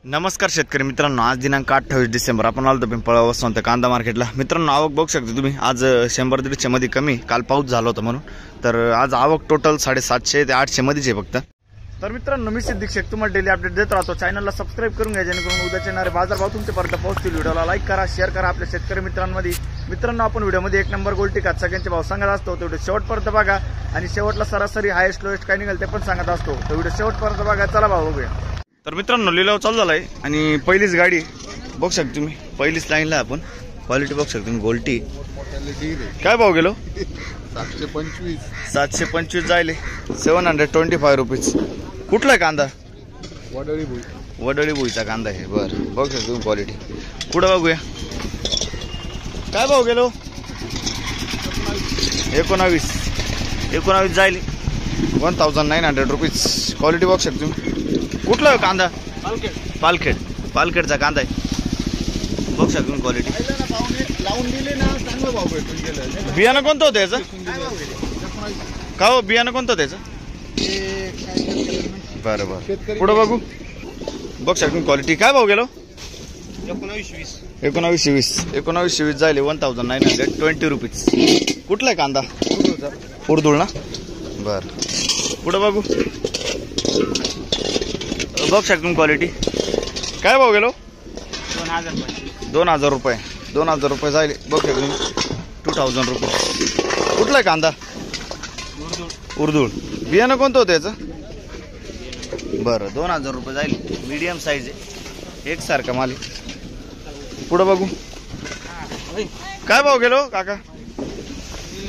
नमस्कार शेतकरी मित्रांनो, आज दिनांक 28 डिसेंबर आपण आलो पिंपळा वसंत कांदा मार्केटला। मित्रांनो, आवक बघू शकता तुम्ही, आज 100-150 मध्ये कमी, काल पाऊस झाला होता म्हणून। तर आज आवक टोटल 750 ते 800 मध्येच आहे फक्त। तर मित्रांनो, मी सिद्दीक शेख तुम्हाला डेली अपडेट देत राहतो। चॅनलला सबस्क्राइब करून घ्या जेणेकरून उद्याचे येणारे बाजारभाव तुमच्यापर्यंत पोहोचतील। व्हिडिओला लाईक करा, शेअर करा आपल्या शेतकरी मित्रांमध्ये। मित्रांनो, आपण व्हिडिओमध्ये एक नंबर गोल्टी कात सगळ्यांचे भाव सांगत असतो, तो व्हिडिओ शेवटपर्यंत बघा आणि शेवटला सरासरी हायेस्ट लोएस्ट काय निघेल ते पण सांगत असतो, तो व्हिडिओ शेवटपर्यंत बघा। चला भाव बघूया। तर मित्रांनो, लिलाव चालू झालाय आणि पहिलीच गाडी बघू शकता तुम्ही, पहिलीच लाईनला आपण क्वालिटी बघू शकता तुम्ही। गोल्टी काय भाव गेलो? 725 जायले 725 रुपीज। कुठला आहे कांदा? वडळी भुईचा कांदा आहे। बरं, बघू शकता तुम्ही क्वालिटी। पुढे बघूया काय भाव गेलो? 19 जायले 1900 रुपीज। क्वालिटी बघू शकता तुम्ही। कुठला आहे कांदा? पालखेडचा कांदा आहे, बघू शकता तुम्ही क्वालिटी। लावून दिले ना, चांगला भाव भेटून गेला। बियाणं कोणतं होतं याचं? का हो, बियाणं कोणतं त्याचं? बरं बरं, पुढं बघू बघू शकता क्वालिटी। काय भाव गेलो? 1920 जायले 1920 रुपीज। कुठला आहे कांदा? उर्दूळ ना? बरं, पुढं बघू बघू शकता क्वालिटी। काय भाव गेलो? 2000 रुपये 2000 रुपये जायले, बघू शकता 2000 रुपये। कुठला आहे कांदा? उर्दूळ। बियाणं कोणतं होतं याचं? बरं, 2000 रुपये जायले, मीडियम साईज आहे, एकसारखा माल आहे। पुढं बघू काय भाव गेलो काका?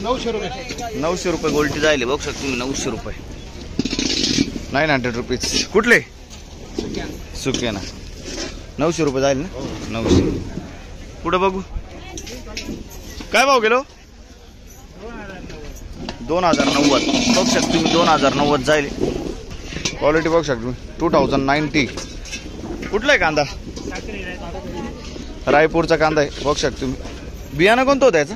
900 रुपये गोल्टी जायले, बघू शकता तुम्ही 900 रुपये 900 रुपीज। कुठले? सुकेना 900 रुपये जाईल ना, 900। पुढे बघू काय भाव गेलो? 2090 बघू शकता तुम्ही, 2090 जाईल। क्वालिटी बघू शकता तुम्ही 2090। कुठला आहे कांदा? रायपूरचा कांदा आहे, बघू शकता तुम्ही। बियाणं कोणतं होतं याचं?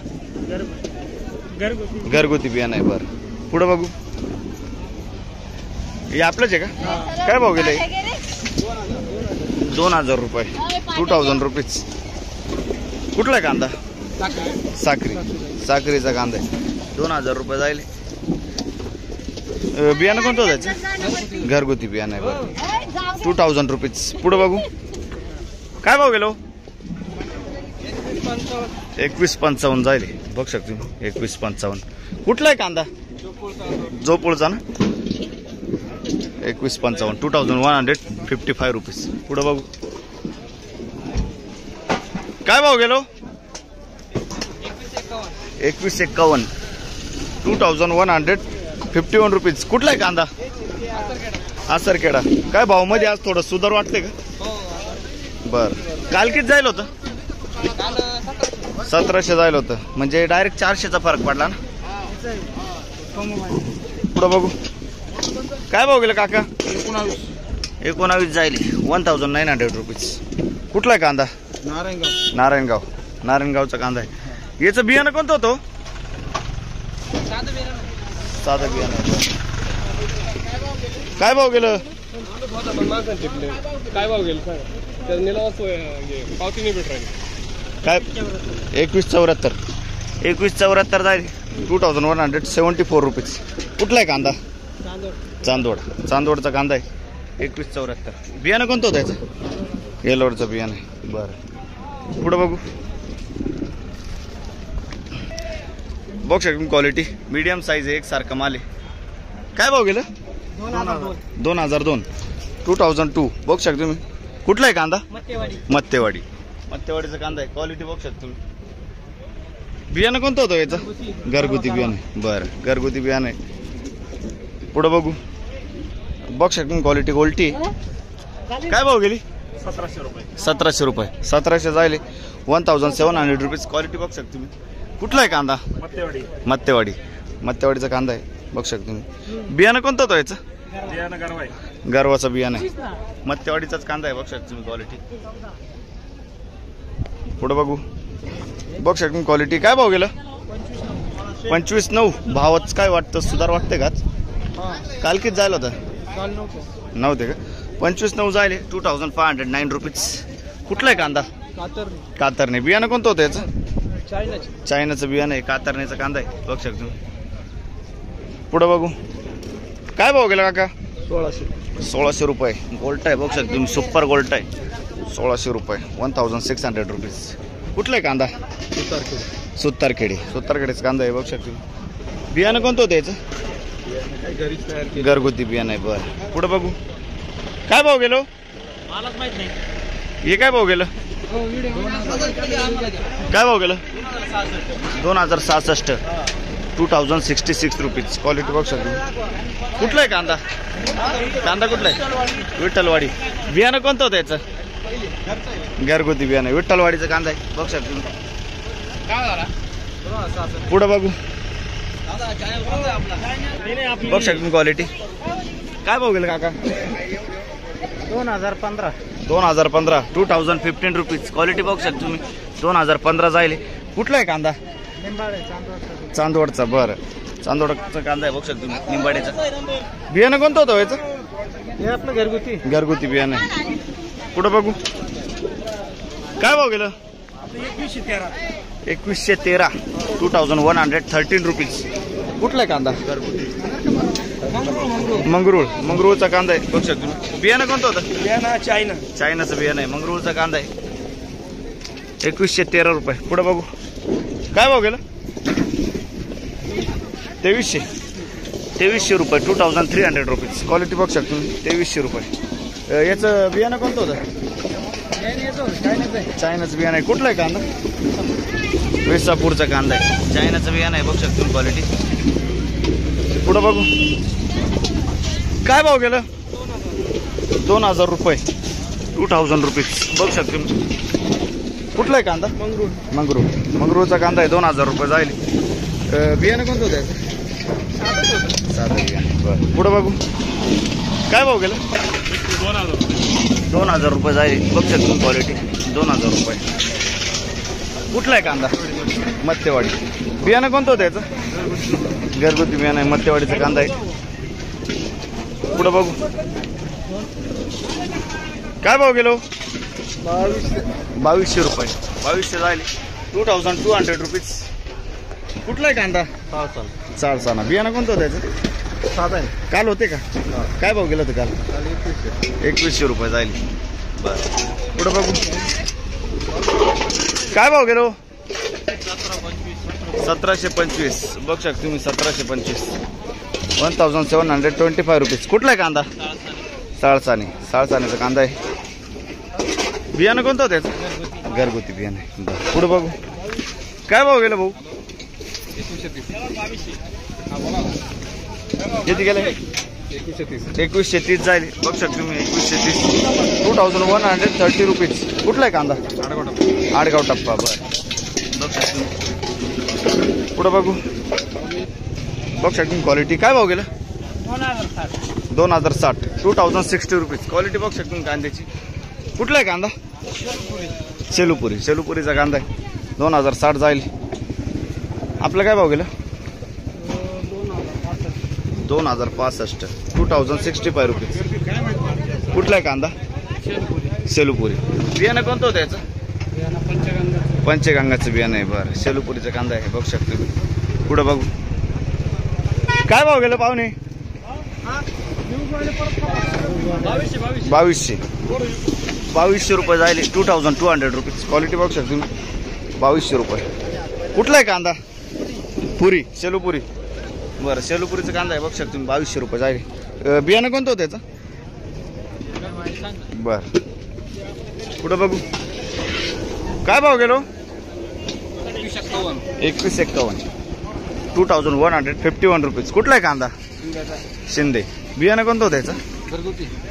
घरगुती बियाणं आहे। बरं, पुढे बघू हे आपलंच आहे का? काय भाव गेले? 2000 रुपये 2000 रुपीज। कुठला आहे कांदा? साखरीचा कांदा आहे, 2000 रुपये जायले। बियाणं कोणतं होतं त्याचं? घरगुती बियाणं आहे। बरं, 2000 रुपीज। पुढे बघू काय भाव गेलो? 2155 जायले, बघू शकतो 2155। कुठला आहे कांदा? जोपूळचा ना? 2155 2155 रुपीज। पुढे बघू काय भाव गेलो? 2151 2151 रुपीज। कुठला आहे कांदा? आसरखेडा। काय भाव मध्ये आज थोडं सुधार वाटते का? बर, काल किती जायला होतं? 1700 जायला होतं, म्हणजे डायरेक्ट 400चा फरक पडला ना। पुढे बघू काय भाव गेलं काका? 19 जायले 1900 रुपीज। कुठला आहे कांदा? नारायणगावचा कांदा आहे। याचं बियाणं कोणतं होतं? साधं बियाणं। काय भाव गेलं? काय भाव गेलं? पावती नाही भेट राहिली काय? 2174 जाईल 2174 रुपीज। कुठला आहे कांदा? चांदवडचा कांदा आहे, 2174। बियाणं कोणतं होतं याचं? येलोरचं बियाणं आहे। बरं, पुढं बघू बघू शकतो क्वालिटी, मीडियम साईज आहे, एकसारखा माल आहे। काय भाव गेलं? 2002 2002 बघू शकता तुम्ही। कुठला आहे कांदा? मत्तेवाडीचा कांदा आहे। क्वालिटी बघू शकता तुम्ही। बियाणं कोणतं होतं याचं? घरगुती बियाणं आहे। बरं, घरगुती बियाणं आहे। पुढे बघू बघू शकता क्वालिटी गोल्टी। काय भाव गेली? 1700 रुपये 1700 जायले 1700 रुपीज। क्वालिटी बघू शकता तुम्ही। कुठला आहे कांदा? मत्तेवाडीचा कांदा आहे, बघू शकता तुम्ही। बियाणं कोणतं होतं याचं? गरवाचं बियाणं आहे, मत्तेवाडीचाच कांदा आहे, बघू शकता तुम्ही क्वालिटी। पुढे बघू बघू शकता क्वालिटी। काय भाव गेलं? 25.9। भावच काय वाटतं, सुधार वाटते का? काल किती जायला होतं? नव्हते का? 25,900 जायले 2509 रुपीज. कुठला आहे कांदा? कातर कातरणे. बियाणं कोणतं होतं याचं? चायनाची. चायनाचं बियाणं आहे, कातरणेचा कांदा आहे. बघू शकतो. पुढं बघू. काय भाव गेला काका? 1600 रुपये. गोल्ट आहे, बघू शकतो तुम्ही. सुपर गोल्ट आहे. 1600 रुपये. 1600 रुपीज. कुठला आहे कांदा? सुतारखेडी. सुतारखेडीचा कांदा आहे, बघू शकतो. बियाणं कोणतं होतं याचं? घरीच तयार केलं. घरगुती बियाणं आहे. बरं. पुढं बघू. काय भाव गेलो? मलाच माहित नाही. हे काय भाव गेलं? काय भाव गेलं? 2066. 2066 रुपीज. क्वालिटी बघू शकतो. कुठला आहे कांदा? कांदा कुठला आहे? विठ्ठलवाडी. बियाणं कोणतं होतं याचं? घरगुती बियाणं आहे. विठ्ठलवाडीचा कांदा आहे, बघू शकतो. पुढं बघू. बघू शकतो क्वालिटी. काय भाव गेलं काका? 2015. 2015. 2015 रुपीज. क्वालिटी बघू शकतो तुम्ही. 2015 जाईल. कुठला आहे कांदा? चांदवडचा. बरं. चांदवडचा कांदा आहे, बघू शकतो तुम्ही. निंबाडीचा. बियाणं कोणतं होतं याचं? हे आपलं घरगुती. घरगुती बियाणं आहे. पुढं बघू. काय भाव गेलं? 2113. 2113 रुपीज. कुठला आहे कांदा? मंगरूळ. मंगरूळचा कांदा आहे, बघू शकतो तुम्ही. बियाणं कोणतं होतं? बियाणं चायना. चायनाचं बियाणं आहे. मंगरूळचा कांदा आहे. 2113 रुपये. पुढं बघू. काय भाव गेलं? 2300 रुपये. 2300 रुपीज. क्वालिटी बघू शकतो तुम्ही. 2300 रुपये. याचं बियाणं कोणतं होतं? चायनाचं बियाणं आहे. कुठलं आहे कांदा? वेसापूरचा कांदा आहे. चायनाचं बियाणं आहे, बघू शकतो तुम्ही. क्वालिटी. पुढं बघू. काय भाव गेलं? 2000 रुपये. 2000 रुपीज. बघू शकतो तुम्ही. कुठला आहे कांदा? मंगरूळ. मंगरूळचा कांदा आहे. 2000 रुपये जाईल. बियाणं कोणतं होतं याचं? साधं बियाणं. बरं. पुढं बघू. काय भाव गेलं? 2000 रुपये जाईल, बघू शकतो. क्वालिटी 2000 रुपये. कुठला आहे कांदा? मत्तेवाडी. बियाणं कोणतं होतं याचं? घरगुती बियाणं आहे. मत्तेवाडीचा कांदा आहे. पुढं बघू. काय भाव गेलो? 2200 रुपये. 2200 जाईल. 2200 रुपीज. कुठला आहे कांदा? चाळसाना. बियाणं कोणतं होतं याचं? साधा आहे. काल होते का? काय भाव गेलं होतं काल? 2100 रुपये जाईल. बरं. पुढं बघू. काय भाव गेलो? 1725. बघू शकतो तुम्ही. 1725. 1725 रुपीज. कुठला आहे कांदा? साळसाने. साळसानेचा कांदा आहे. बियाणं कोणतं होतं याचं? घरगुती बियाणं आहे. बरं. पुढं बघू. काय भाव गेलं भाऊ? किती गेलं? 2130 जाईल, बघू शकतो तुम्ही. 2130. 2130 रुपीज. कुठला आहे कांदा? आडगाव टप्पा. बरं. बघू शकतो. पुढं बघू. बघू शकतो क्वालिटी. काय भाव गेलं? 2060. 2060 रुपीज. क्वालिटी बघू शकतो तुम्ही कांद्याची. कुठला आहे कांदा? शेलूपुरी. शेलूपुरीचा कांदा आहे. 2060 जाईल. आपलं काय भाव गेलं? 2065. 2065 रुपीज. कुठला आहे कांदा? शेलूपुरी. बियाणं कोणतं होतं याचं? पंचगंगाचं बियाणं आहे. बरं. शेलूपुरीचा कांदा आहे, बघू शकतो. पुढं बघू. काय भाव गेलं पाहुणे? 2200 रुपये जाईल. 2200 रुपीज. क्वालिटी बघू शकतो तुम्ही. 2200 रुपये. कुठला आहे कांदा? पुरी. शेलूपुरी. बरं. शेलूपुरीचा कांदा आहे, बघू शकतो तुम्ही. 2200 रुपये जाईल. बियाणं कोणतं होतं याचं? बरं. पुढं बघू. काय भाव गेलो? 2151. 2151 रुपीज. कुठला आहे कांदा? शिंदे. बियाणं कोणतं होतं याचं?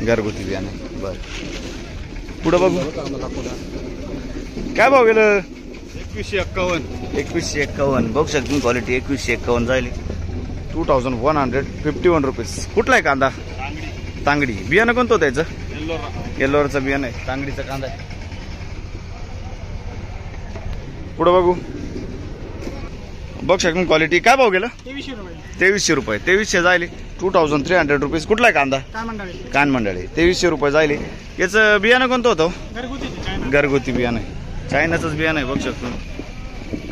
घरगुती बियाणं. बरं. पुढं बघू. काय भाव गेलं? 2151. बघू शकतो तुम्ही. क्वालिटी 2151 जाईल. 2151 रुपीज. कुठला आहे कांदा? तांगडी. बियाणं कोणतं होतं याचं? येल्लोरचं बियाणं आहे. तांगडीचा कांदा आहे. पुढं बघू. बघ शकतो क्वालिटी. काय भाव गेलं? 2300 रुपये. 2300 जायले. 2300 रुपीज. कुठला आहे कांदा? कान मंडळी. 2300 रुपये जायले. याचं बियाणं कोणतं होतं? घरगुती बियाणं आहे. चायनाचंच बियाणं आहे. बघ शकतो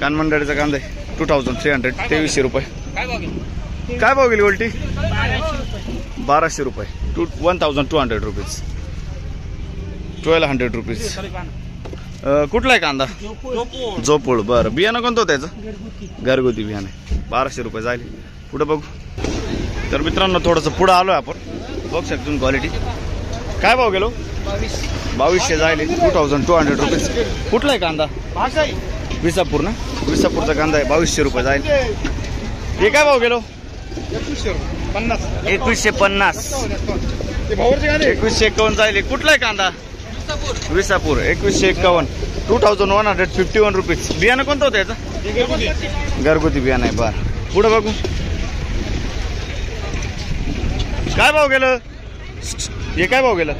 कान मंडळीचा कांदा आहे. 2300. 2300 रुपये. काय भाव गेली उलटी? 1200 रुपये. 1200 रुपीज. 1200 रुपीज. कुठला आहे कांदा? जोपूळ. बरं. बियाणं कोणतं होतं त्याचं? घरगुती बियाणं. 1200 रुपये जाईल. पुढे बघू. तर मित्रांनो थोडंसं पुढं आलोय आपण. बघू शकतो क्वालिटी. काय भाव गेलो? 2200 जाईल. 2200 रुपीज. कुठला आहे कांदा? विसापूर ना? विसापूरचा कांदा आहे. 2200 रुपये जाईल. हे काय भाव गेलो? 2150. 2151 जाईल. कुठला आहे कांदा? विसापूर. 2151. 2151 रुपीज. बियाणं कोणतं होतं याचं? घरगुती बियाणं आहे. बरं. पुढे बघू. काय भाव गेलं? हे काय भाव गेलं?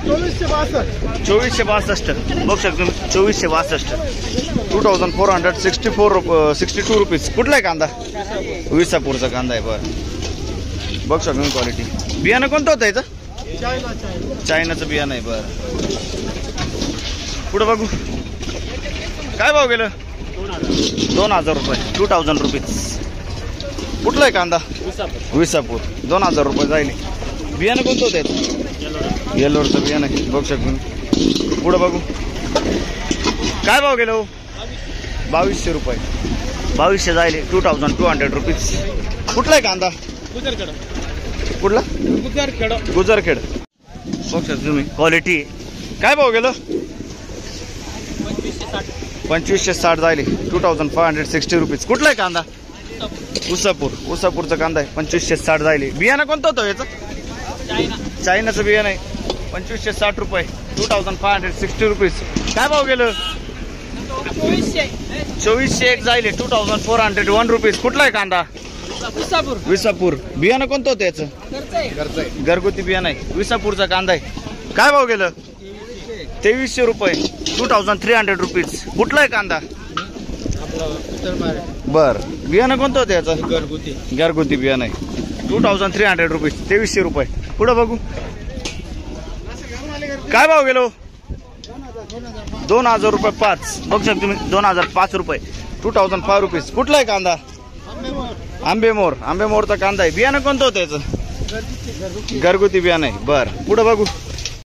2462. बघ शकतो 2462. 2462 रुपीज. कुठला आहे कांदा? विसापूरचा कांदा आहे. बरं. बघ शकतो क्वालिटी. बियाणं कोणतं होतं याचं? चायनाचं बियाणं आहे. बरं. पुढे बघू. काय भाव गेलं? 2000 रुपये. 2000 रुपीज. कुठला आहे कांदा? विसापूर. 2000 रुपये जाईल. बियाणं कोणतं होतं? येल्लोरचं बियाणं आहे. बघू शकतो. पुढे बघू. काय भाव गेलो? 2200 रुपये. 2200 जाईल. 2200 रुपीज. कुठला आहे कांदा? कुठला? गुजरखेड. बघू शकतो तुम्ही क्वालिटी. काय भाव गेलं? 2560 जाईल. 2560 रुपीज. कुठला आहे कांदा? उसापूर. उसापूरचा कांदा आहे. 2560 जाईल. बियाणं कोणतं होतं याचं? चायनाचं बियाणं आहे. 2560 रुपये. 2560 रुपीज. काय भाव गेलं? 2401 जाईल. 2401 रुपीज. कुठला आहे कांदा? विसापूर. बियाणं कोणतं होतं याचं? घरगुती बियाणं आहे. विसापूरचा कांदा आहे. काय भाव गेलं? 2300 रुपये. 2300 रुपीज. कुठला आहे कांदा? बर. बियाणं कोणतं होतं याचं? घरगुती बियाणं आहे. 2300 रुपीज. 2300 रुपये. पुढे बघू. काय भाव गेलो? 2000 रुपये 5. बघू शकतो तुम्ही 2005 रुपये. 2005 रुपीज. कुठला आहे कांदा? आंबेमोर. आंबेमोरचा कांदा आहे. बियाणं कोणतं होतं याचं? घरगुती बियाणं आहे. बरं. पुढे बघू.